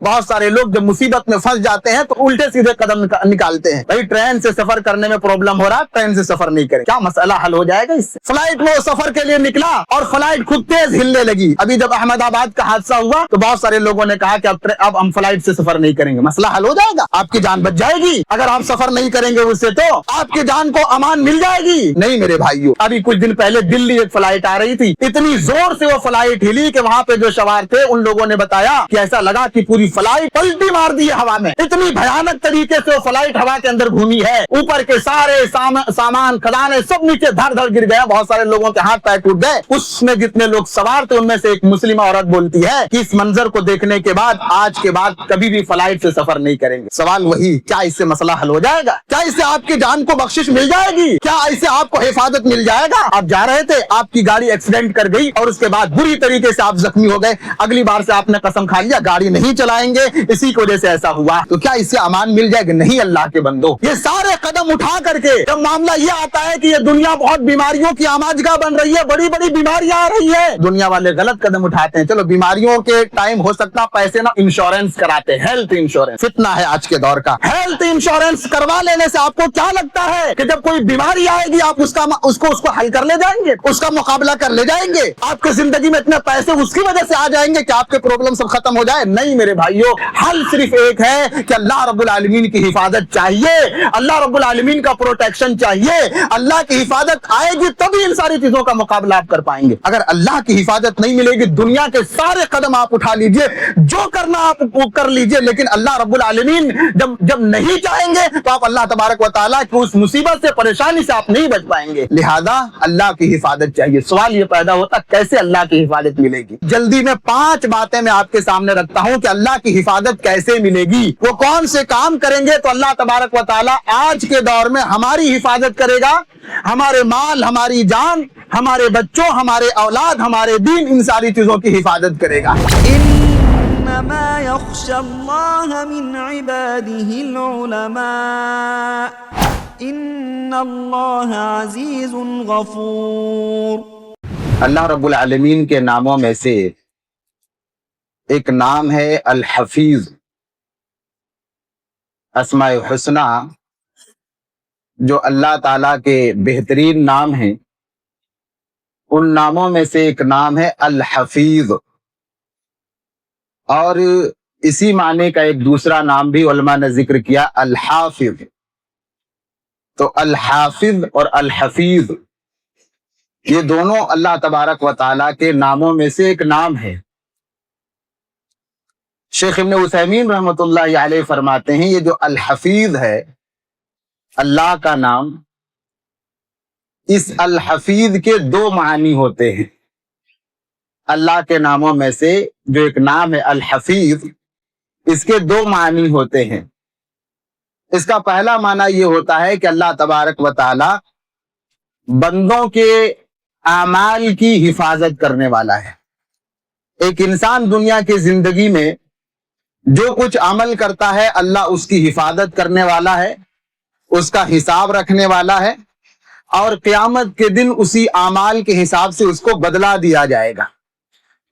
بہت سارے لوگ جب مصیبت میں پھنس جاتے ہیں تو الٹے سیدھے قدم نکالتے ہیں. بھائی ٹرین سے سفر کرنے میں پرابلم ہو رہا, ٹرین سے سفر نہیں کریں, کیا مسئلہ حل ہو جائے گا اس سے؟ فلائٹ میں وہ سفر کے لیے نکلا اور فلائٹ خود تیز ہلنے لگی. ابھی جب احمد آباد کا حادثہ ہوا تو بہت سارے لوگوں نے کہا کہ اب ہم فلائٹ سے سفر نہیں کریں گے. مسئلہ حل ہو جائے گا؟ آپ کی جان بچ جائے گی اگر آپ سفر نہیں کریں گے اس سے, تو آپ کی جان کو امان مل جائے گی. نہیں میرے بھائیو, ابھی کچھ دن پہلے دلی ایک فلائٹ آ رہی تھی, اتنی زور سے وہ فلائٹ ہلی کہ وہاں پہ جو سوار تھے ان لوگوں نے بتایا کہ ایسا لگا کہ پوری فلائٹ پلٹی مار دی ہے ہوا میں. اتنی بھیانک طریقے سے وہ فلائٹ ہوا کے اندر گھومی ہے, اوپر کے سارے سامان خزانے سب نیچے دھڑ دھڑ گر گیا. بہت سارے لوگوں کے ہاتھ پیر ٹوٹ گئے. اس میں جتنے لوگ سوار تھے ان میں سے ایک مسلمہ عورت بولتی ہے کہ اس منظر کو دیکھنے کے بعد آج کے بعد کبھی بھی فلائٹ سے سفر نہیں کریں گے. سوال وہی, کیا اس سے مسئلہ حل ہو جائے گا؟ کیا اس سے آپ کی جان کو بخشش مل جائے گی؟ کیا اس سے آپ کو حفاظت مل جائے گا؟ آپ جا رہے تھے, آپ کی گاڑی ایکسیڈنٹ کر گئی اور اس کے بعد بری طریقے سے آپ زخمی ہو گئے. اگلی بار سے آپ نے قسم کھا لیا گاڑی نہیں چلائیں گے, اسی کی وجہ سے ایسا ہوا, تو کیا اس سے امان مل جائے گا؟ نہیں اللہ کے بندو. یہ سارے قدم اٹھا کر کے جب معاملہ یہ آتا ہے کہ یہ دنیا بہت بیماریوں کی آماجگاہ بن رہی ہے, بڑی بڑی بیماریاں آ رہی ہے, دنیا والے غلط قدم اٹھاتے ہیں. چلو بیماریوں کے ٹائم ہو سکتا پیسے نہ انشورنس کراتے, ہیلتھ انشورنس فتنہ ہے آج کے دور کا. ہیلتھ انشورنس کروا لینے سے آپ کو کیا لگتا ہے کہ جب کوئی بیماری آئے گی آپ اس کو حل کر لے جائیں گے, اس کا مقابلہ کر لے جائیں گے؟ آپ کی زندگی میں اتنے پیسے اس کی وجہ سے آ جائیں گے کہ آپ کے پرابلم سب ختم ہو جائے؟ نہیں میرے بھائیو, حل صرف ایک ہے کہ اللہ رب العالمین کی حفاظت چاہیے, اللہ رب العالمین کا پروٹیکشن چاہیے. اللہ کی حفاظت آئے گی تبھی ان ساری چیزوں کا مقابلہ آپ کر پائیں گے. اگر اللہ کی حفاظت نہیں ملے گی, دنیا کے سارے قدم آپ اٹھا لیجئے, جو کرنا آپ کر لیجئے, لیکن اللہ رب العالمین جب نہیں چاہیں گے تو آپ اللہ تبارک و تعالیٰ کی اس مصیبت سے پریشانی سے آپ نہیں بچ پائیں گے. لہذا اللہ کی حفاظت چاہیے. سوال یہ پیدا ہوتا کیسے اللہ کی حفاظت ملے گی؟ جلدی میں 5 باتیں میں آپ کے سامنے رکھتا ہوں کہ اللہ کی حفاظت کیسے ملے گی. وہ کون سے کام کریں گے تو اللہ تبارک و تعالیٰ آج کے دور میں ہماری حفاظت کرے گا, ہمارے مال, ہماری جان, ہمارے بچوں, ہمارے اولاد, ہمارے دین, ان ساری چیزوں کی حفاظت کرے گا. انما يخشى الله من عباده العلماء ان الله عزيز غفور. اللہ رب العالمین کے ناموں میں سے ایک نام ہے الحفیظ. اسماء الحسنہ جو اللہ تعالیٰ کے بہترین نام ہیں, ان ناموں میں سے ایک نام ہے الحفیظ. اور اسی معنی کا ایک دوسرا نام بھی علماء نے ذکر کیا, الحافظ. تو الحافظ اور الحفیظ یہ دونوں اللہ تبارک و تعالیٰ کے ناموں میں سے ایک نام ہے. شیخ ابن عثیمین رحمۃ اللہ علیہ فرماتے ہیں یہ جو الحفیظ ہے اللہ کا نام, اس الحفیظ کے 2 معنی ہوتے ہیں. اللہ کے ناموں میں سے جو ایک نام ہے الحفیظ, اس کے 2 معنی ہوتے ہیں. اس کا پہلا معنی یہ ہوتا ہے کہ اللہ تبارک و تعالی بندوں کے اعمال کی حفاظت کرنے والا ہے. ایک انسان دنیا کی زندگی میں جو کچھ عمل کرتا ہے اللہ اس کی حفاظت کرنے والا ہے, اس کا حساب رکھنے والا ہے, اور قیامت کے دن اسی اعمال کے حساب سے اس کو بدلہ دیا جائے گا.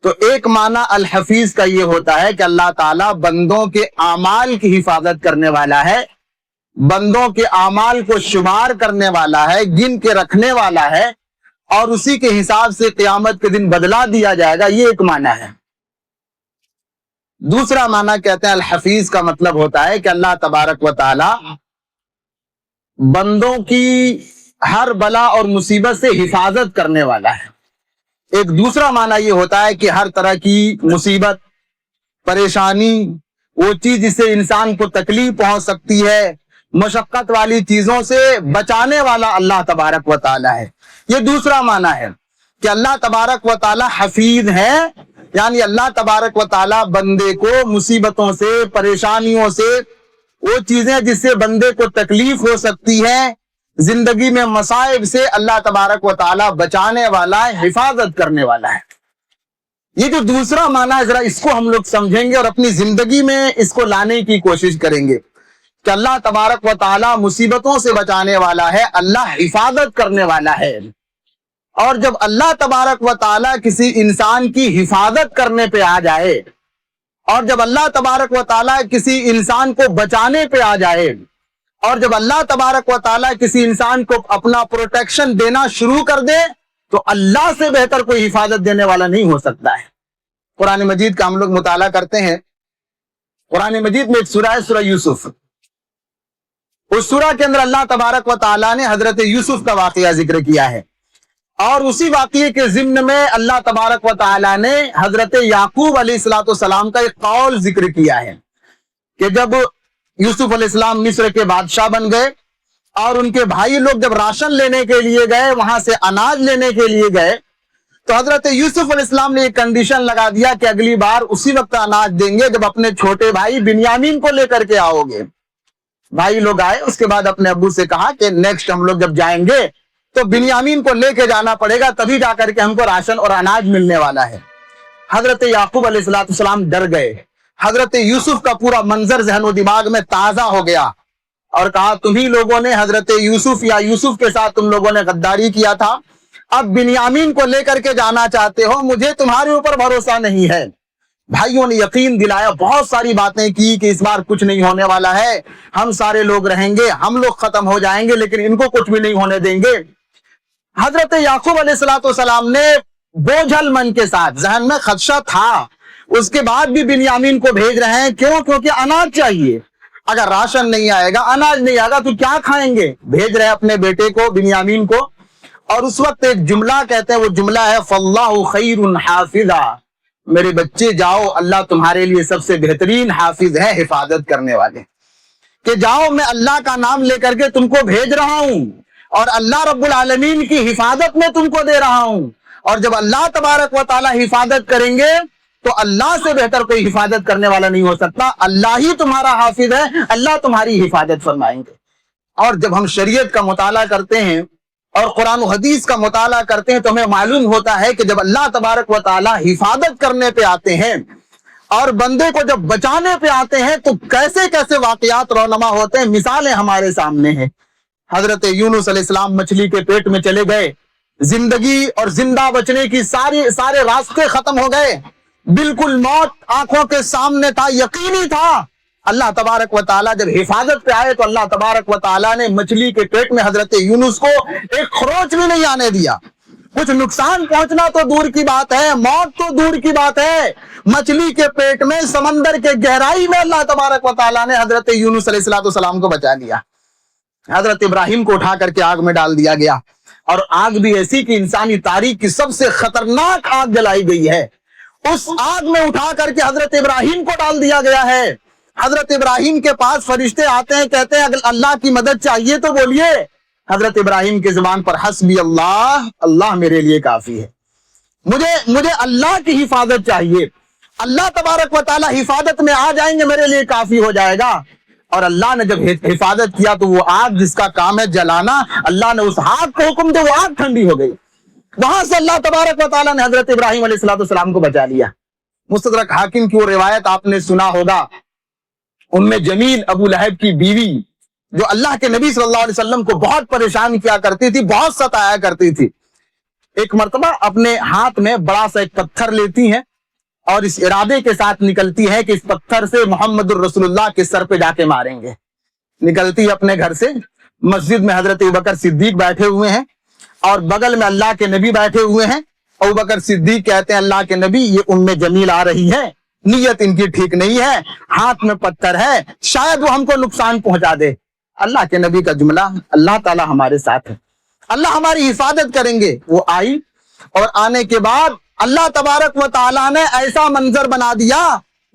تو ایک معنی الحفیظ کا یہ ہوتا ہے کہ اللہ تعالیٰ بندوں کے اعمال کی حفاظت کرنے والا ہے, بندوں کے اعمال کو شمار کرنے والا ہے, گن کے رکھنے والا ہے, اور اسی کے حساب سے قیامت کے دن بدلہ دیا جائے گا. یہ ایک معنی ہے. دوسرا معنی کہتے ہیں الحفیظ کا مطلب ہوتا ہے کہ اللہ تبارک و تعالی بندوں کی ہر بلا اور مصیبت سے حفاظت کرنے والا ہے. ایک دوسرا معنی یہ ہوتا ہے کہ ہر طرح کی مصیبت, پریشانی, وہ چیز جس سے انسان کو تکلیف پہنچ سکتی ہے, مشقت والی چیزوں سے بچانے والا اللہ تبارک و تعالی ہے. یہ دوسرا معنی ہے کہ اللہ تبارک و تعالی حفیظ ہے, یعنی اللہ تبارک و تعالی بندے کو مصیبتوں سے, پریشانیوں سے, وہ چیزیں جس سے بندے کو تکلیف ہو سکتی ہے, زندگی میں مصائب سے اللہ تبارک و تعالی بچانے والا ہے, حفاظت کرنے والا ہے. یہ جو دوسرا معنی ہے ذرا اس کو ہم لوگ سمجھیں گے اور اپنی زندگی میں اس کو لانے کی کوشش کریں گے کہ اللہ تبارک و تعالی مصیبتوں سے بچانے والا ہے, اللہ حفاظت کرنے والا ہے. اور جب اللہ تبارک و تعالی کسی انسان کی حفاظت کرنے پہ آ جائے اور جب اللہ تبارک و تعالیٰ کسی انسان کو بچانے پہ آ جائے، اور جب اللہ تبارک و تعالیٰ کسی انسان کو اپنا پروٹیکشن دینا شروع کر دے تو اللہ سے بہتر کوئی حفاظت دینے والا نہیں ہو سکتا ہے۔ قرآن مجید کا ہم لوگ مطالعہ کرتے ہیں، قرآن مجید میں ایک سورہ ہے سورہ یوسف، اس سورہ کے اندر اللہ تبارک و تعالیٰ نے حضرت یوسف کا واقعہ ذکر کیا ہے، اور اسی واقعے کے ضمن میں اللہ تبارک و تعالیٰ نے حضرت یعقوب علیہ السلام کا ایک قول ذکر کیا ہے کہ جب یوسف علیہ السلام مصر کے بادشاہ بن گئے اور ان کے بھائی لوگ جب راشن لینے کے لیے گئے، وہاں سے اناج لینے کے لیے گئے، تو حضرت یوسف علیہ السلام نے ایک کنڈیشن لگا دیا کہ اگلی بار اسی وقت اناج دیں گے جب اپنے چھوٹے بھائی بنیامین کو لے کر کے آؤ گے۔ بھائی لوگ آئے، اس کے بعد اپنے ابو سے کہا کہ نیکسٹ ہم لوگ جب جائیں گے تو بنیامین کو لے کے جانا پڑے گا، تبھی جا کر کے ہم کو راشن اور اناج ملنے والا ہے۔ حضرت یعقوب علیہ السلام ڈر گئے، حضرت یوسف کا پورا منظر ذہن و دماغ میں تازہ ہو گیا اور کہا تمہیں لوگوں نے حضرت یوسف یا یوسف کے ساتھ تم لوگوں نے غداری کیا تھا، اب بنیامین کو لے کر کے جانا چاہتے ہو، مجھے تمہارے اوپر بھروسہ نہیں ہے۔ بھائیوں نے یقین دلایا، بہت ساری باتیں کی کہ اس بار کچھ نہیں ہونے والا ہے، ہم سارے لوگ رہیں گے، ہم لوگ ختم ہو جائیں گے، لیکن ان کو کچھ بھی نہیں ہونے دیں گے۔ حضرت یعقوب علیہ السلام نے بوجھل من کے ساتھ، ذہن میں خدشہ تھا، اس کے بعد بھی بنیامین کو بھیج رہے ہیں، کیونکہ اناج چاہیے، اگر راشن نہیں آئے گا، اناج نہیں آئے گا تو کیا کھائیں گے؟ بھیج رہے اپنے بیٹے کو، بنیامین کو، اور اس وقت ایک جملہ کہتے ہیں، وہ جملہ ہے فَاللَّهُ خَيْرٌ حَافِظًا، میرے بچے جاؤ، اللہ تمہارے لیے سب سے بہترین حافظ ہے، حفاظت کرنے والے، کہ جاؤ میں اللہ کا نام لے کر کے تم کو بھیج رہا ہوں اور اللہ رب العالمین کی حفاظت میں تم کو دے رہا ہوں، اور جب اللہ تبارک و تعالی حفاظت کریں گے تو اللہ سے بہتر کوئی حفاظت کرنے والا نہیں ہو سکتا، اللہ ہی تمہارا حافظ ہے، اللہ تمہاری حفاظت فرمائیں گے۔ اور جب ہم شریعت کا مطالعہ کرتے ہیں اور قرآن و حدیث کا مطالعہ کرتے ہیں تو ہمیں معلوم ہوتا ہے کہ جب اللہ تبارک و تعالی حفاظت کرنے پہ آتے ہیں اور بندے کو جب بچانے پہ آتے ہیں تو کیسے کیسے واقعات رونما ہوتے ہیں، مثالیں ہمارے سامنے ہیں۔ حضرت یونس علیہ السلام مچھلی کے پیٹ میں چلے گئے، زندگی اور زندہ بچنے کی سارے راستے ختم ہو گئے، بالکل موت آنکھوں کے سامنے تھا، یقینی تھا۔ اللہ تبارک و تعالیٰ جب حفاظت پہ آئے تو اللہ تبارک و تعالیٰ نے مچھلی کے پیٹ میں حضرت یونس کو ایک خروچ بھی نہیں آنے دیا۔ کچھ نقصان پہنچنا تو دور کی بات ہے، موت تو دور کی بات ہے، مچھلی کے پیٹ میں سمندر کے گہرائی میں اللہ تبارک و تعالیٰ نے حضرت یونس علیہ السلام کو بچا لیا۔ حضرت ابراہیم کو اٹھا کر کے آگ میں ڈال دیا گیا، اور آگ بھی ایسی کہ انسانی تاریخ کی سب سے خطرناک آگ جلائی گئی ہے، اس آگ میں اٹھا کر کے حضرت ابراہیم کو ڈال دیا گیا ہے۔ حضرت ابراہیم کے پاس فرشتے آتے ہیں، کہتے ہیں اگر اللہ کی مدد چاہیے تو بولیے۔ حضرت ابراہیم کی زبان پر حسبی اللہ، اللہ میرے لیے کافی ہے، مجھے اللہ کی حفاظت چاہیے، اللہ تبارک و تعالی حفاظت میں آ جائیں گے، میرے لیے کافی ہو جائے گا۔ اور اللہ نے جب حفاظت کیا تو وہ آگ جس کا کام ہے جلانا، اللہ نے اس آگ کو حکم دیا، وہ آگ ٹھنڈی ہو گئی، وہاں سے اللہ تبارک و تعالیٰ نے حضرت ابراہیم علیہ السلام کو بچا لیا۔ مستدرک حاکم کی وہ روایت آپ نے سنا ہوگا، جمیل ابو لہب کی بیوی جو اللہ کے نبی صلی اللہ علیہ وسلم کو بہت پریشان کیا کرتی تھی، بہت ستایا کرتی تھی، ایک مرتبہ اپنے ہاتھ میں بڑا سا ایک پتھر لیتی ہیں اور اس ارادے کے ساتھ نکلتی ہے کہ اس پتھر سے محمد الرسول اللہ کے سر پہ جا کے ماریں گے۔ نکلتی اپنے گھر سے، مسجد میں حضرت ابوبکر صدیق بیٹھے ہوئے ہیں اور بغل میں اللہ کے نبی بیٹھے ہوئے ہیں۔ ابوبکر صدیق کہتے ہیں اللہ کے نبی یہ جمیل آ رہی ہے، نیت ان کی ٹھیک نہیں ہے، ہاتھ میں پتھر ہے، شاید وہ ہم کو نقصان پہنچا دے۔ اللہ کے نبی کا جملہ، اللہ تعالیٰ ہمارے ساتھ ہے، اللہ ہماری حفاظت کریں گے۔ وہ آئی اور آنے کے بعد اللہ تبارک و تعالیٰ نے ایسا منظر بنا دیا،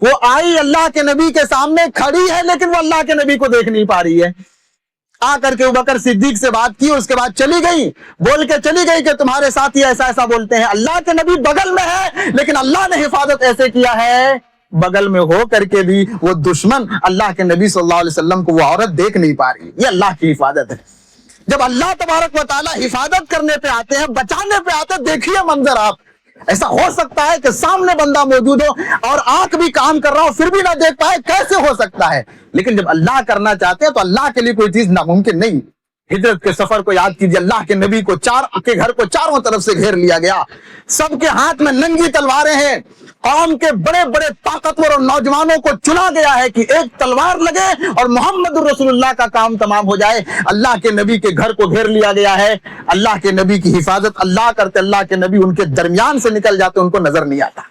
وہ آئی اللہ کے نبی کے سامنے کھڑی ہے لیکن وہ اللہ کے نبی کو دیکھ نہیں پا رہی ہے۔ آ کر کے ابوبکر صدیق سے بات کی، اس کے بعد چلی گئی، بول کے چلی گئی کہ تمہارے ساتھ ہی ایسا ایسا بولتے ہیں، اللہ کے نبی بغل میں ہے لیکن اللہ نے حفاظت ایسے کیا ہے، بغل میں ہو کر کے بھی وہ دشمن اللہ کے نبی صلی اللہ علیہ وسلم کو وہ عورت دیکھ نہیں پا رہی۔ یہ اللہ کی حفاظت ہے۔ جب اللہ تبارک و تعالیٰ حفاظت کرنے پہ آتے ہیں، بچانے پہ آتے ہیں، دیکھیے منظر آپ، ایسا ہو سکتا ہے کہ سامنے بندہ موجود ہو اور آنکھ بھی کام کر رہا ہو پھر بھی نہ دیکھ پائے، کیسے ہو سکتا ہے؟ لیکن جب اللہ کرنا چاہتے ہیں تو اللہ کے لیے کوئی چیز ناممکن نہیں۔ ہجرت کے سفر کو یاد کیجیے، اللہ کے نبی کو کے گھر کو چاروں طرف سے گھیر لیا گیا، سب کے ہاتھ میں ننگی تلواریں ہیں، قوم کے بڑے بڑے طاقتور اور نوجوانوں کو چنا گیا ہے کہ ایک تلوار لگے اور محمد رسول اللہ کا کام تمام ہو جائے۔ اللہ کے نبی کے گھر کو گھیر لیا گیا ہے، اللہ کے نبی کی حفاظت اللہ کرتے، اللہ کے نبی ان کے درمیان سے نکل جاتے، ان کو نظر نہیں آتا۔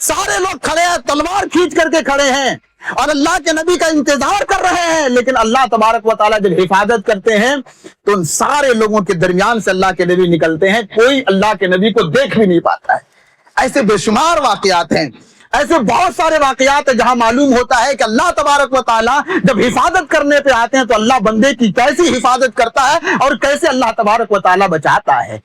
سارے لوگ کھڑے ہیں، تلوار کھینچ کر کے کھڑے ہیں اور اللہ کے نبی کا انتظار کر رہے ہیں، لیکن اللہ تبارک و تعالیٰ جب حفاظت کرتے ہیں تو ان سارے لوگوں کے درمیان سے اللہ کے نبی نکلتے ہیں، کوئی اللہ کے نبی کو دیکھ بھی نہیں پاتا ہے۔ ایسے بے شمار واقعات ہیں، ایسے بہت سارے واقعات ہیں جہاں معلوم ہوتا ہے کہ اللہ تبارک و تعالیٰ جب حفاظت کرنے پہ آتے ہیں تو اللہ بندے کی کیسی حفاظت کرتا ہے اور کیسے اللہ تبارک و تعالیٰ بچاتا ہے۔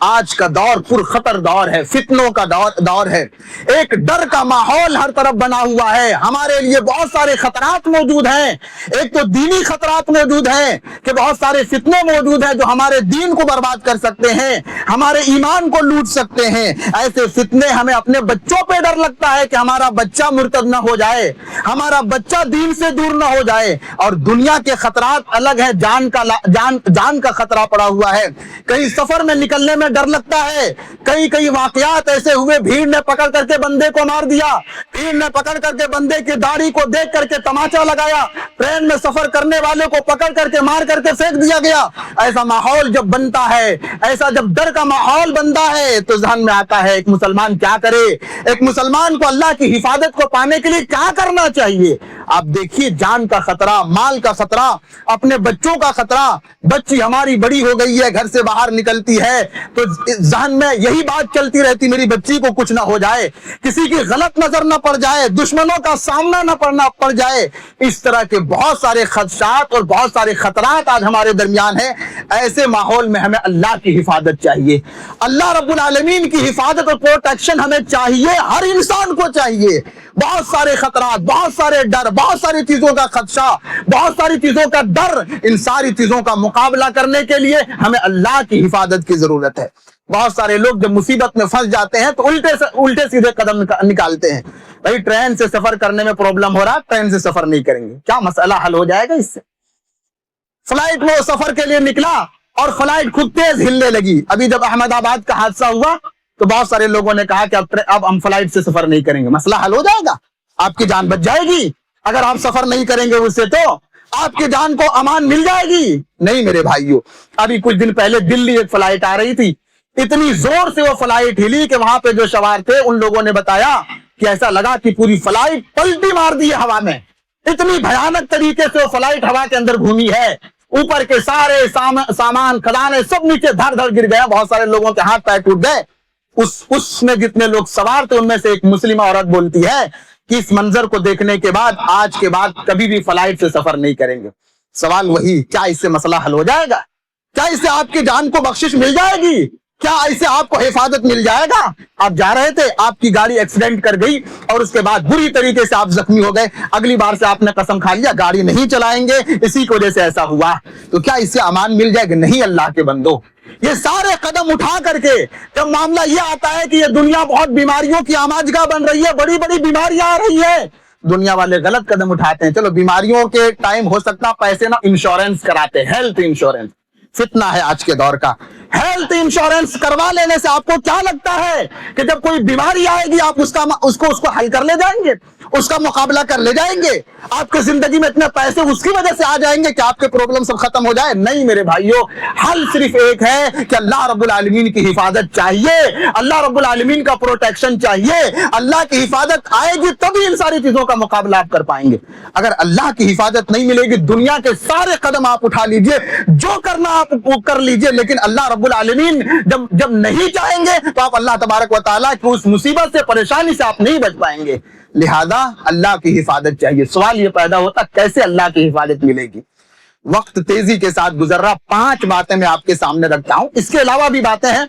آج کا دور پر خطر دور ہے، فتنوں کا دور ہے، ایک ڈر کا ماحول ہر طرف بنا ہوا ہے، ہمارے لیے بہت سارے خطرات موجود ہیں۔ ایک تو دینی خطرات موجود ہیں کہ بہت سارے فتنے موجود ہیں جو ہمارے دین کو برباد کر سکتے ہیں، ہمارے ایمان کو لوٹ سکتے ہیں۔ ایسے فتنے ہمیں اپنے بچوں پہ ڈر لگتا ہے کہ ہمارا بچہ مرتد نہ ہو جائے، ہمارا بچہ دین سے دور نہ ہو جائے۔ اور دنیا کے خطرات الگ ہیں، جان کا خطرہ پڑا ہوا ہے، کہیں سفر میں نکلنے میں ڈر لگتا ہے۔ کئی واقعات ایسے ہوئے، بھیڑ نے پکڑ کر کے بندے کو مار دیا، بھیڑ نے پکڑ کر کے بندے کی داڑھی کو دیکھ کر کے تماچا لگایا، ٹرین میں سفر کرنے والے کو پکڑ کر کے مار کر کے پھینک دیا گیا۔ ایسا ماحول جب بنتا ہے، ایسا جب ڈر کا ماحول بنتا ہے تو ذہن میں آتا ہے ایک مسلمان کیا کرے، ایک مسلمان کو اللہ کی حفاظت کو پانے کے لیے کیا کرنا چاہیے۔ آپ دیکھیے، جان کا خطرہ، مال کا خطرہ، اپنے بچوں کا خطرہ۔ بچی ہماری بڑی ہو گئی ہے، گھر سے باہر نکلتی ہے تو ذہن میں یہی بات چلتی رہتی، میری بچی کو کچھ نہ ہو جائے، کسی کی غلط نظر نہ پڑ جائے، دشمنوں کا سامنا نہ پڑ جائے۔ اس طرح کے بہت سارے خدشات اور بہت سارے خطرات آج ہمارے درمیان ہیں۔ ایسے ماحول میں ہمیں اللہ کی حفاظت چاہیے، اللہ رب العالمین کی حفاظت اور پروٹیکشن ہمیں چاہیے، ہر انسان کو چاہیے۔ بہت سارے خطرات، بہت سارے ڈر، بہت ساری چیزوں کا خدشہ، بہت ساری چیزوں کا ڈر، ان ساری چیزوں کا مقابلہ کرنے کے لیے ہمیں اللہ کی حفاظت کی ضرورت ہے۔ بہت سارے لوگ جب مصیبت میں پھنس جاتے ہیں تو الٹے سیدھے قدم نکالتے ہیں، بھائی ٹرین سے سفر کرنے میں پرابلم ہو رہا، ٹرین سے سفر نہیں کریں گے، کیا مسئلہ حل ہو جائے گا اس سے؟ فلائٹ میں وہ سفر کے لیے نکلا اور فلائٹ خود تیز ہلنے لگی۔ ابھی جب احمد آباد کا حادثہ ہوا تو بہت سارے لوگوں نے کہا کہ اب ہم فلائٹ سے سفر نہیں کریں گے، مسئلہ حل ہو جائے گا، آپ کی جان بچ جائے گی۔ اگر آپ سفر نہیں کریں گے اس سے تو آپ کی جان کو امان مل جائے گی۔ نہیں میرے بھائیوں، ابھی کچھ دن پہلے دلی ایک فلائٹ آ رہی تھی، اتنی زور سے وہ فلائٹ ہلی کہ وہاں پہ جو سوار تھے ان لوگوں نے بتایا کہ ایسا لگا کہ پوری فلائٹ پلٹی مار دی ہے ہوا میں، اتنی بھیانک طریقے سے وہ فلائٹ ہوا کے اندر گھومی ہے، اوپر کے سارے سامان خزانے سب نیچے دھڑ دھڑ گر گیا، بہت سارے لوگوں کے ہاتھ پیر ٹوٹ گئے۔ اس میں جتنے لوگ سوار تھے ان میں سے ایک مسلمہ عورت بولتی ہے کہ اس منظر کو دیکھنے کے بعد آج کے بعد کبھی بھی فلائٹ سے سفر نہیں کریں گے۔ سوال وہی، کیا اس سے مسئلہ حل ہو جائے گا؟ کیا اس سے آپ کی جان کو بخشش مل جائے گی؟ کیا اسے آپ کو حفاظت مل جائے گا؟ آپ جا رہے تھے، آپ کی گاڑی ایکسیڈنٹ کر گئی اور اس کے بعد بری طریقے سے آپ زخمی ہو گئے، اگلی بار سے آپ نے قسم کھا لیا گاڑی نہیں چلائیں گے، اسی کی وجہ سے ایسا ہوا، تو کیا اس سے امان مل جائے گا؟ نہیں اللہ کے بندو، یہ سارے قدم اٹھا کر کے جب معاملہ یہ آتا ہے کہ یہ دنیا بہت بیماریوں کی آماجگاہ بن رہی ہے، بڑی بڑی بیماریاں آ رہی ہے، دنیا والے غلط قدم اٹھاتے ہیں۔ چلو بیماریوں کے ٹائم ہو سکتا پیسے نہ انشورنس کراتے، ہیلتھ انشورنس، فتنہ ہے آج کے دور کا۔ ہیلتھ انشورنس کروا لینے سے آپ کو کیا لگتا ہے کہ جب کوئی بیماری آئے گی آپ اس کو حل کر لے جائیں گے، اس کا مقابلہ کر لے جائیں گے؟ آپ کی زندگی میں اتنے پیسے اس کی وجہ سے آ جائیں گے کہ آپ کے پرابلم سب ختم ہو جائے؟ نہیں میرے بھائیوں، حل صرف ایک ہے کہ اللہ رب العالمین کی حفاظت چاہیے، اللہ رب العالمین کا پروٹیکشن چاہیے۔ اللہ کی حفاظت آئے گی تبھی ان ساری چیزوں کا مقابلہ آپ کر پائیں گے۔ اگر اللہ کی حفاظت نہیں ملے گی، دنیا کے سارے قدم آپ اٹھا لیجئے، جو کرنا آپ کر لیجئے، لیکن اللہ رب العالمین جب نہیں چاہیں گے تو آپ اللہ تبارک و تعالیٰ کی اس مصیبت سے، پریشانی سے آپ نہیں بچ پائیں گے۔ لہذا اللہ کی حفاظت چاہیے۔ سوال یہ پیدا ہوتا کیسے اللہ کی حفاظت ملے گی؟ وقت تیزی کے ساتھ گزر رہا، 5 باتیں میں آپ کے سامنے رکھتا ہوں، اس کے علاوہ بھی باتیں ہیں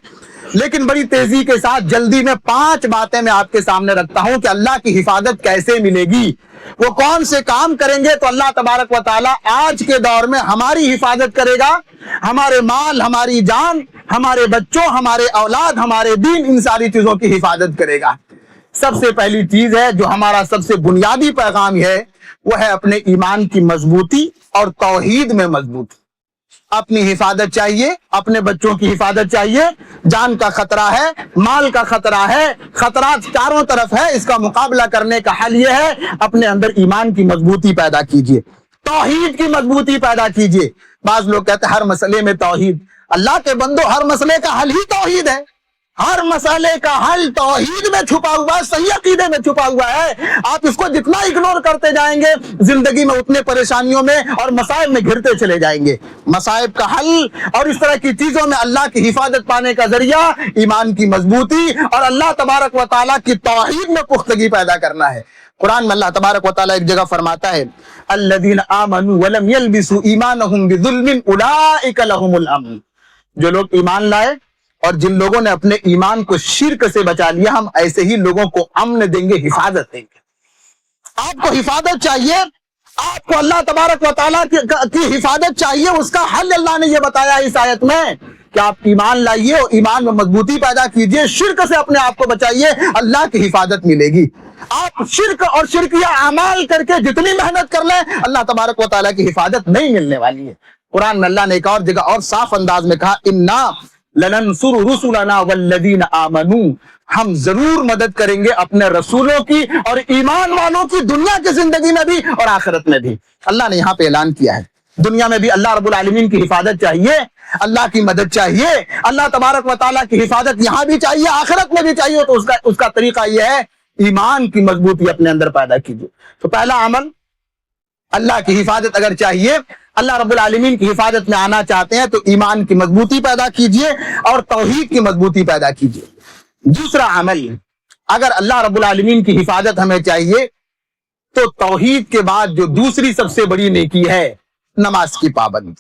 لیکن بڑی تیزی کے ساتھ جلدی میں 5 باتیں میں آپ کے سامنے رکھتا ہوں کہ اللہ کی حفاظت کیسے ملے گی، وہ کون سے کام کریں گے تو اللہ تبارک و تعالیٰ آج کے دور میں ہماری حفاظت کرے گا، ہمارے مال، ہماری جان، ہمارے بچوں، ہمارے اولاد، ہمارے دین، ان ساری چیزوں کی حفاظت کرے گا۔ سب سے پہلی چیز ہے جو ہمارا سب سے بنیادی پیغام ہے، وہ ہے اپنے ایمان کی مضبوطی اور توحید میں مضبوطی۔ اپنی حفاظت چاہیے, اپنے بچوں کی حفاظت چاہیے, جان کا خطرہ ہے, مال کا خطرہ ہے, خطرات چاروں طرف ہے. اس کا مقابلہ کرنے کا حل یہ ہے اپنے اندر ایمان کی مضبوطی پیدا کیجیے, توحید کی مضبوطی پیدا کیجیے. بعض لوگ کہتے ہیں ہر مسئلے میں توحید. اللہ کے بندو, ہر مسئلے کا حل ہی توحید ہے. ہر مسئلے کا حل توحید میں چھپا ہوا ہے, صحیح عقیدے میں چھپا ہوا ہے. آپ اس کو جتنا اگنور کرتے جائیں گے زندگی میں اتنے پریشانیوں میں اور مصائب میں گھرتے چلے جائیں گے. مصائب کا حل اور اس طرح کی چیزوں میں اللہ کی حفاظت پانے کا ذریعہ ایمان کی مضبوطی اور اللہ تبارک و تعالیٰ کی توحید میں پختگی پیدا کرنا ہے. قرآن میں اللہ تبارک و تعالیٰ ایک جگہ فرماتا ہے الذین آمنوا ولم یلبسوا ایمانہم بظلم اولئک لہم الامن. جو لوگ ایمان لائے اور جن لوگوں نے اپنے ایمان کو شرک سے بچا لیا, ہم ایسے ہی لوگوں کو امن دیں گے, حفاظت دیں گے. آپ کو حفاظت چاہیے, آپ کو اللہ تبارک و تعالیٰ کی حفاظت چاہیے. اس کا حل اللہ نے یہ بتایا اس آیت میں کہ آپ ایمان لائیے اور ایمان میں مضبوطی پیدا کیجیے, شرک سے اپنے آپ کو بچائیے, اللہ کی حفاظت ملے گی. آپ شرک اور شرکیہ اعمال کر کے جتنی محنت کر لیں اللہ تبارک و تعالیٰ کی حفاظت نہیں ملنے والی ہے. قرآن میں اللہ نے ایک اور جگہ اور صاف انداز میں کہا انا لننصر رسلنا والذین آمنوا, ہم ضرور مدد کریں گے اپنے رسولوں کی اور ایمان والوں کی, دنیا کی زندگی میں بھی اور آخرت میں بھی. اللہ نے یہاں پہ اعلان کیا ہے دنیا میں بھی اللہ رب العالمین کی حفاظت چاہیے, اللہ کی مدد چاہیے, اللہ تبارک و تعالیٰ کی حفاظت یہاں بھی چاہیے, آخرت میں بھی چاہیے. تو اس کا طریقہ یہ ہے ایمان کی مضبوطی اپنے اندر پیدا کیجیے. تو پہلا عمل, اللہ کی حفاظت اگر چاہیے, اللہ رب العالمین کی حفاظت میں آنا چاہتے ہیں تو ایمان کی مضبوطی پیدا کیجیے اور توحید کی مضبوطی پیدا کیجیے. دوسرا عمل, اگر اللہ رب العالمین کی حفاظت ہمیں چاہیے تو توحید کے بعد جو دوسری سب سے بڑی نیکی ہے نماز کی پابندی.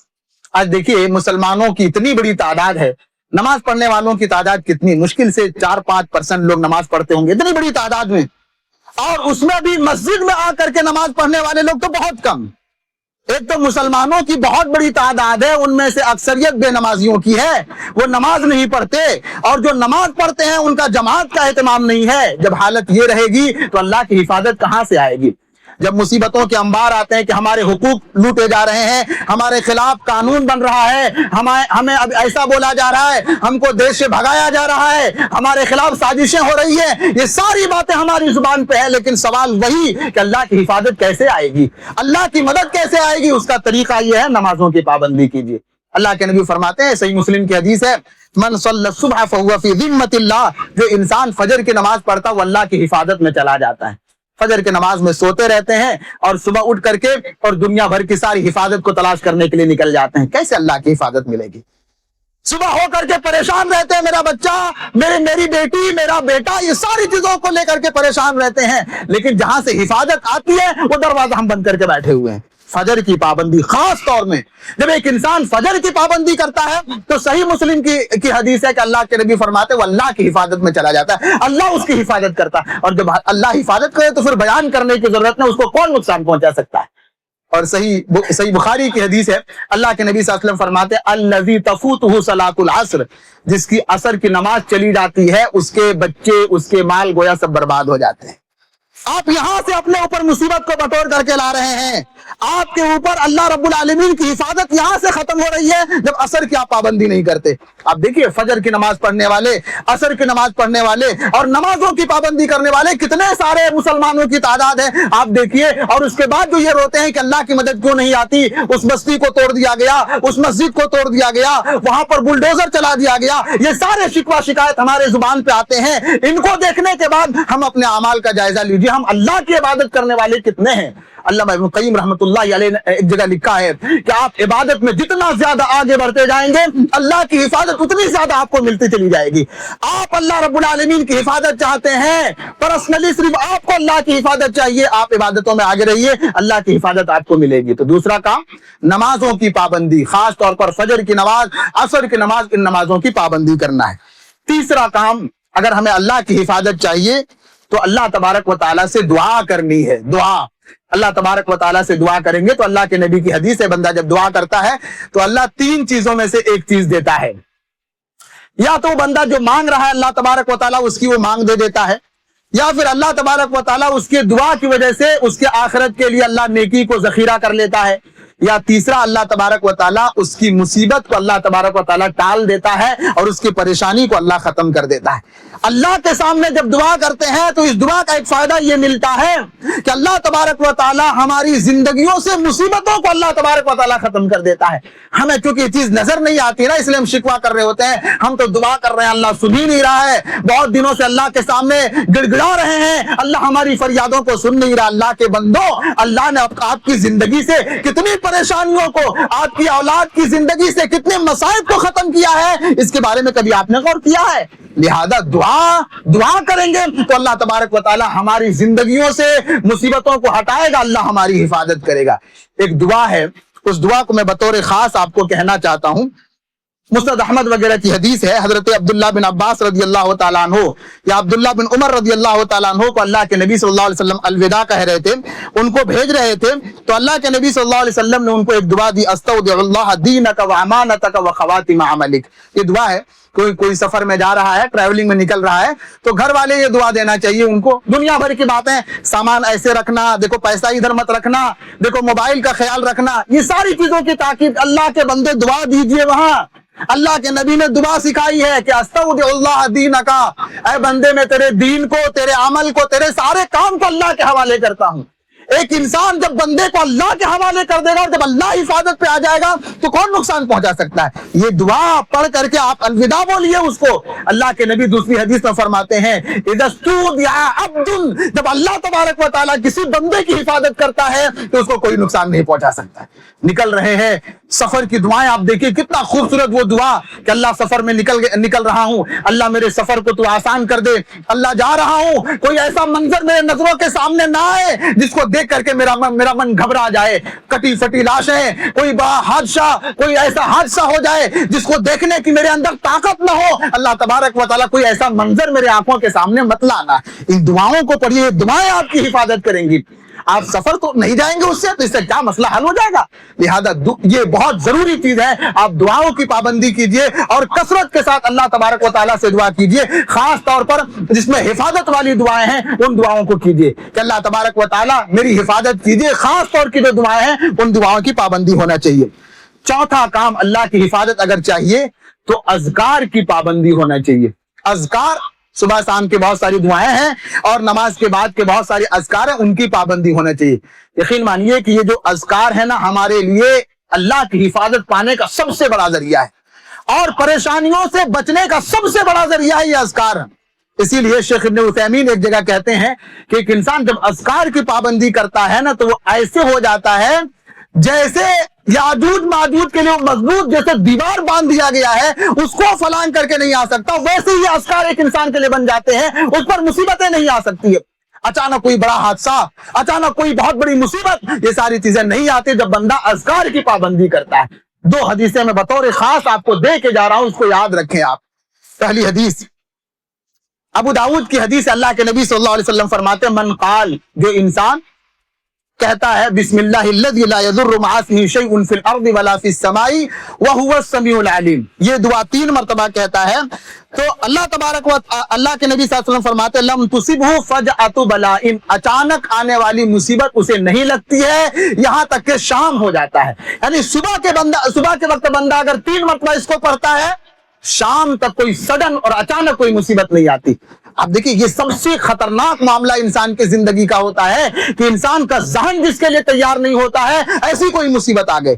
آج دیکھیے مسلمانوں کی اتنی بڑی تعداد ہے, نماز پڑھنے والوں کی تعداد کتنی, مشکل سے 4-5% لوگ نماز پڑھتے ہوں گے, اتنی بڑی تعداد میں, اور اس میں بھی مسجد میں آ کر کے نماز پڑھنے والے لوگ تو بہت کم. ایک تو مسلمانوں کی بہت بڑی تعداد ہے, ان میں سے اکثریت بے نمازیوں کی ہے, وہ نماز نہیں پڑھتے, اور جو نماز پڑھتے ہیں ان کا جماعت کا اہتمام نہیں ہے. جب حالت یہ رہے گی تو اللہ کی حفاظت کہاں سے آئے گی؟ جب مصیبتوں کے انبار آتے ہیں کہ ہمارے حقوق لوٹے جا رہے ہیں, ہمارے خلاف قانون بن رہا ہے, ہمیں اب ایسا بولا جا رہا ہے, ہم کو دیش سے بھگایا جا رہا ہے, ہمارے خلاف سازشیں ہو رہی ہیں, یہ ساری باتیں ہماری زبان پہ ہے, لیکن سوال وہی کہ اللہ کی حفاظت کیسے آئے گی, اللہ کی مدد کیسے آئے گی؟ اس کا طریقہ یہ ہے نمازوں کی پابندی کیجیے. اللہ کے نبی فرماتے ہیں, صحیح مسلم کی حدیث ہے, من صلی الصبح فهو فی ذمۃ اللہ, جو انسان فجر کی نماز پڑھتا وہ اللہ کی حفاظت میں چلا جاتا ہے. فجر کی نماز میں سوتے رہتے ہیں اور صبح اٹھ کر کے اور دنیا بھر کی ساری حفاظت کو تلاش کرنے کے لیے نکل جاتے ہیں. کیسے اللہ کی حفاظت ملے گی؟ صبح ہو کر کے پریشان رہتے ہیں, میرا بچہ, میری بیٹی, میرا بیٹا, یہ ساری چیزوں کو لے کر کے پریشان رہتے ہیں, لیکن جہاں سے حفاظت آتی ہے وہ دروازہ ہم بند کر کے بیٹھے ہوئے ہیں. فجر کی پابندی, خاص طور میں جب ایک انسان فجر کی پابندی کرتا ہے تو صحیح مسلم کی حدیث ہے کہ اللہ کے نبی فرماتے وہ اللہ کی حفاظت میں چلا جاتا ہے, اللہ اس کی حفاظت کرتا ہے. اور جب اللہ حفاظت کرے تو پھر بیان کرنے کی ضرورت نہیں, اس کو کون نقصان پہنچا سکتا ہے. اور صحیح بخاری کی حدیث ہے, اللہ کے نبی صلی اللہ علیہ وسلم فرماتے الذی تفوتہ صلاۃ العصر, جس کی عصر کی نماز چلی جاتی ہے اس کے بچے, اس کے مال گویا سب برباد ہو جاتے ہیں. آپ یہاں سے اپنے اوپر مصیبت کو بٹور کر کے لا رہے ہیں, آپ کے اوپر اللہ رب العالمین کی حفاظت یہاں سے ختم ہو رہی ہے جب عصر کی آپ پابندی نہیں کرتے. آپ دیکھیے فجر کی نماز پڑھنے والے, عصر کی نماز پڑھنے والے اور نمازوں کی پابندی کرنے والے کتنے سارے مسلمانوں کی تعداد ہے آپ دیکھیے, اور اس کے بعد جو یہ روتے ہیں کہ اللہ کی مدد کیوں نہیں آتی, اس بستی کو توڑ دیا گیا, اس مسجد کو توڑ دیا گیا, وہاں پر بلڈوزر چلا دیا گیا, یہ سارے شکوہ شکایت ہمارے زبان پہ آتے ہیں. ان کو دیکھنے کے بعد ہم اپنے اعمال کا جائزہ لیجیے, ہم اللہ کی عبادت کرنے والے کتنے ہیں. علامہ ابن قیم رحمۃ اللہ علیہ نے ایک جگہ لکھا ہے کہ آپ عبادت میں جتنا زیادہ آگے بڑھتے جائیں گے اللہ کی حفاظت اتنی زیادہ آپ کو ملتی چلی جائے گی. آپ اللہ رب العالمین کی حفاظت چاہتے ہیں, پرسنلی صرف آپ کو اللہ کی حفاظت چاہیے, آپ عبادتوں میں آگے رہیے, اللہ کی حفاظت آپ کو ملے گی. تو دوسرا کام نمازوں کی پابندی, خاص طور پر فجر کی نماز, عصر کی نماز, ان نمازوں کی پابندی کرنا ہے. تیسرا کام, اگر ہمیں اللہ کی حفاظت چاہیے تو اللہ تبارک و تعالیٰ سے دعا کرنی ہے. دعا, اللہ تبارک و تعالیٰ سے دعا کریں گے تو اللہ کے نبی کی حدیث ہے, بندہ جب دعا کرتا ہے تو اللہ 3 چیزوں میں سے ایک چیز دیتا ہے. یا تو بندہ جو مانگ رہا ہے اللہ تبارک و تعالیٰ اس کی وہ مانگ دے دیتا ہے, یا پھر اللہ تبارک و تعالیٰ اس کے دعا کی وجہ سے اس کے آخرت کے لیے اللہ نیکی کو ذخیرہ کر لیتا ہے, یا تیسرا اللہ تبارک و تعالیٰ اس کی مصیبت کو اللہ تبارک و تعالیٰ ٹال دیتا ہے اور اس کی پریشانی کو اللہ ختم کر دیتا ہے۔ اللہ کے سامنے جب دعا کرتے ہیں تو اس دعا کا ایک فائدہ یہ ملتا ہے کہ اللہ تبارک و تعالیٰ ہماری زندگیوں سے مصیبتوں کو اللہ تبارک و تعالیٰ ختم کر دیتا ہے۔ ہمیں چونکہ یہ چیز نظر نہیں آتی نا، اس لیے ہم شکوہ کر رہے ہوتے ہیں، ہم تو دعا کر رہے ہیں اللہ سن ہی نہیں رہا ہے، بہت دنوں سے اللہ کے سامنے گڑ گڑا رہے ہیں، اللہ ہماری فریادوں کو سن نہیں رہا۔ اللہ کے بندو، اللہ نے آپ کی زندگی سے کتنی پریشانیوں کو، آپ کی اولاد کی زندگی سے کتنے مصائب کو ختم کیا ہے، اس کے بارے میں کبھی آپ نے غور کیا ہے؟ لہذا دعا کریں گے تو اللہ تبارک و تعالی ہماری زندگیوں سے مصیبتوں کو ہٹائے گا، اللہ ہماری حفاظت کرے گا۔ ایک دعا ہے، اس دعا کو میں بطور خاص آپ کو کہنا چاہتا ہوں۔ مسند احمد وغیرہ کی حدیث ہے، حضرت عبداللہ بن عباس رضی اللہ تعالیٰ عنہ یا عبداللہ بن عمر رضی اللہ تعالیٰ عنہ کو اللہ کے نبی صلی اللہ علیہ وسلم الوداع کہہ رہے تھے، ان کو بھیج رہے تھے، تو اللہ کے نبی صلی اللہ علیہ وسلم نے ان کو ایک دعا دی، استودع اللہ دینک و امانتک و خواتم عملک۔ یہ دعا ہے، کوئی سفر میں جا رہا ہے، ٹریولنگ میں نکل رہا ہے، تو گھر والے یہ دعا دینا چاہیے ان کو، دنیا بھر کی باتیں، سامان ایسے رکھنا، دیکھو پیسہ ادھر مت رکھنا، دیکھو موبائل کا خیال رکھنا، یہ ساری چیزوں کی تاکید اللہ کے بندے دعا دیجئے۔ وہاں اللہ کے نبی نے دعا سکھائی ہے کہ استودع اللہ دینک، اے بندے میں تیرے دین کو، تیرے عمل کو، تیرے سارے کام کو اللہ کے حوالے کرتا ہوں۔ ایک انسان جب بندے کو اللہ کے حوالے کر دے گا، جب اللہ حفاظت پہ آ جائے گا تو کون نقصان پہنچا سکتا ہے؟ یہ دعا پڑھ کر کے آپ الوداع بولیے اس کو۔ اللہ کے نبی دوسری حدیث میں فرماتے ہیں اذا استودع عبد، جب اللہ تبارک و تعالیٰ کسی بندے کی حفاظت کرتا ہے تو اس کو کوئی نقصان نہیں پہنچا سکتا ہے۔ نکل رہے ہیں سفر کی دعائیں، آپ دیکھیے کتنا خوبصورت وہ دعا کہ اللہ سفر میں نکل رہا ہوں، اللہ میرے سفر کو تو آسان کر دے، اللہ جا رہا ہوں، کوئی ایسا منظر میرے نظروں کے سامنے نہ آئے جس کو دیکھ کر کے میرا من گھبرا جائے، کٹی پھٹی لاشیں، کوئی بڑا حادثہ، کوئی ایسا حادثہ ہو جائے جس کو دیکھنے کی میرے اندر طاقت نہ ہو، اللہ تبارک و تعالیٰ کوئی ایسا منظر میرے آنکھوں کے سامنے مت لانا۔ ان دعاؤں کو پڑھیے، دعائیں آپ کی حفاظت کریں گی۔ آپ سفر تو نہیں جائیں گے اس سے، تو اس سے کیا مسئلہ حل ہو جائے گا؟ لہذا یہ بہت ضروری چیز ہے، آپ دعاؤں کی پابندی کیجئے اور کثرت کے ساتھ اللہ تبارک و تعالیٰ سے دعا کیجئے، خاص طور پر جس میں حفاظت والی دعائیں ہیں ان دعاؤں کو کیجئے کہ اللہ تبارک و تعالیٰ میری حفاظت کیجئے۔ خاص طور کی جو دعائیں ہیں ان دعاؤں کی پابندی ہونا چاہیے۔ چوتھا کام، اللہ کی حفاظت اگر چاہیے تو اذکار کی پابندی ہونا چاہیے۔ اذکار، صبح شام کے بہت ساری دعائیں ہیں اور نماز کے بعد کے بہت سارے اذکار ہیں، ان کی پابندی ہونا چاہیے۔ یقین مانیے کہ یہ جو اذکار ہے نا، ہمارے لیے اللہ کی حفاظت پانے کا سب سے بڑا ذریعہ ہے اور پریشانیوں سے بچنے کا سب سے بڑا ذریعہ ہے یہ اذکار۔ اسی لیے شیخ ابن عثیمین ایک جگہ کہتے ہیں کہ ایک انسان جب اذکار کی پابندی کرتا ہے نا تو وہ ایسے ہو جاتا ہے جیسے یاجوج ماجوج کے لیے مضبوط جیسے دیوار باندھ دیا گیا ہے، اس کو فلان کر کے نہیں آ سکتا، ویسے ہی اذکار ایک انسان کے لیے بن جاتے ہیں، اس پر مصیبتیں نہیں آ سکتی ہے۔ اچانک کوئی بڑا حادثہ، اچانک کوئی بہت بڑی مصیبت، یہ ساری چیزیں نہیں آتی جب بندہ اذکار کی پابندی کرتا ہے۔ دو حدیثیں میں بطور خاص آپ کو دے کے جا رہا ہوں، اس کو یاد رکھیں آپ۔ پہلی حدیث ابو داؤد کی حدیث، اللہ کے نبی صلی اللہ علیہ وسلم فرماتے ہیں من قال، جو انسان کہتا ہے بسم اللہ الذی لا یضر مع اسمہ شیء فی الارض ولا فی السماء وهو السمیع العلیم، یہ دعا 3 مرتبہ کہتا ہے تو اللہ تبارک و اللہ کے نبی صلی اللہ علیہ وسلم فرماتے ہیں لم تصبہ فجأۃ بلاء، اچانک آنے والی مصیبت اسے نہیں لگتی ہے یہاں تک کہ شام ہو جاتا ہے۔ یعنی صبح کے وقت بندہ اگر 3 مرتبہ اس کو پڑھتا ہے، شام تک کوئی سڈن اور اچانک کوئی مصیبت نہیں آتی۔ اب دیکھیں یہ سب سے خطرناک معاملہ انسان کی زندگی کا ہوتا ہے کہ انسان کا ذہن جس کے لیے تیار نہیں ہوتا ہے، ایسی کوئی مصیبت آ گئے،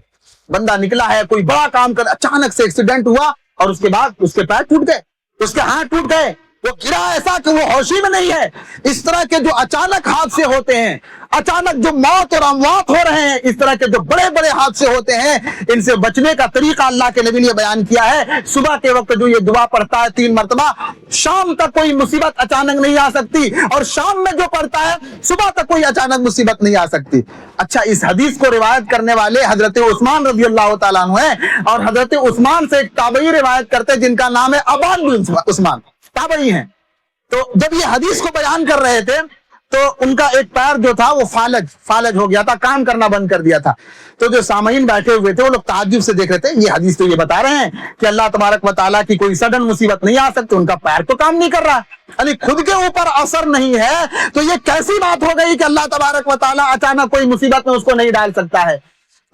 بندہ نکلا ہے کوئی بڑا کام کر، اچانک سے ایکسیڈنٹ ہوا اور اس کے بعد اس کے پیر ٹوٹ گئے، اس کے ہاتھ ٹوٹ گئے، وہ گرا ایسا کہ وہ ہوش ہی میں نہیں ہے۔ اس طرح کے جو اچانک حادثے ہوتے ہیں، اچانک جو موت اور اموات ہو رہے ہیں، اس طرح کے جو بڑے بڑے حادثے ہوتے ہیں، ان سے بچنے کا طریقہ اللہ کے نبی نے بیان کیا ہے۔ صبح کے وقت جو یہ دعا پڑھتا ہے 3 مرتبہ، شام تک کوئی مصیبت اچانک نہیں آ سکتی، اور شام میں جو پڑھتا ہے صبح تک کوئی اچانک مصیبت نہیں آ سکتی۔ اچھا، اس حدیث کو روایت کرنے والے حضرت عثمان رضی اللہ تعالیٰ عنہ ہیں، اور حضرت عثمان سے ایک تابعی روایت کرتے ہیں جن کا نام ہے ابان بن عثمان، تابعی ہیں۔ تو جب یہ حدیث کو بیان کر رہے تھے تو ان کا ایک پیر جو تھا وہ فالج ہو گیا تھا، کام کرنا بند کر دیا تھا۔ تو جو سامعین بیٹھے ہوئے تھے وہ لوگ تعجب سے دیکھ رہے تھے، یہ حدیث تو یہ بتا رہے ہیں کہ اللہ تبارک و تعالیٰ کی کوئی سڈن مصیبت نہیں آ سکتی، ان کا پیر تو کام نہیں کر رہا، یعنی خود کے اوپر اثر نہیں ہے، تو یہ کیسی بات ہو گئی کہ اللہ تبارک و تعالیٰ اچانک کوئی مصیبت میں اس کو نہیں ڈال سکتا ہے؟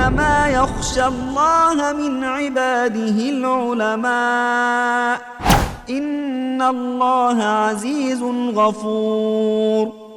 إنما يخشى الله من عباده العلماء إن الله عزيز غفور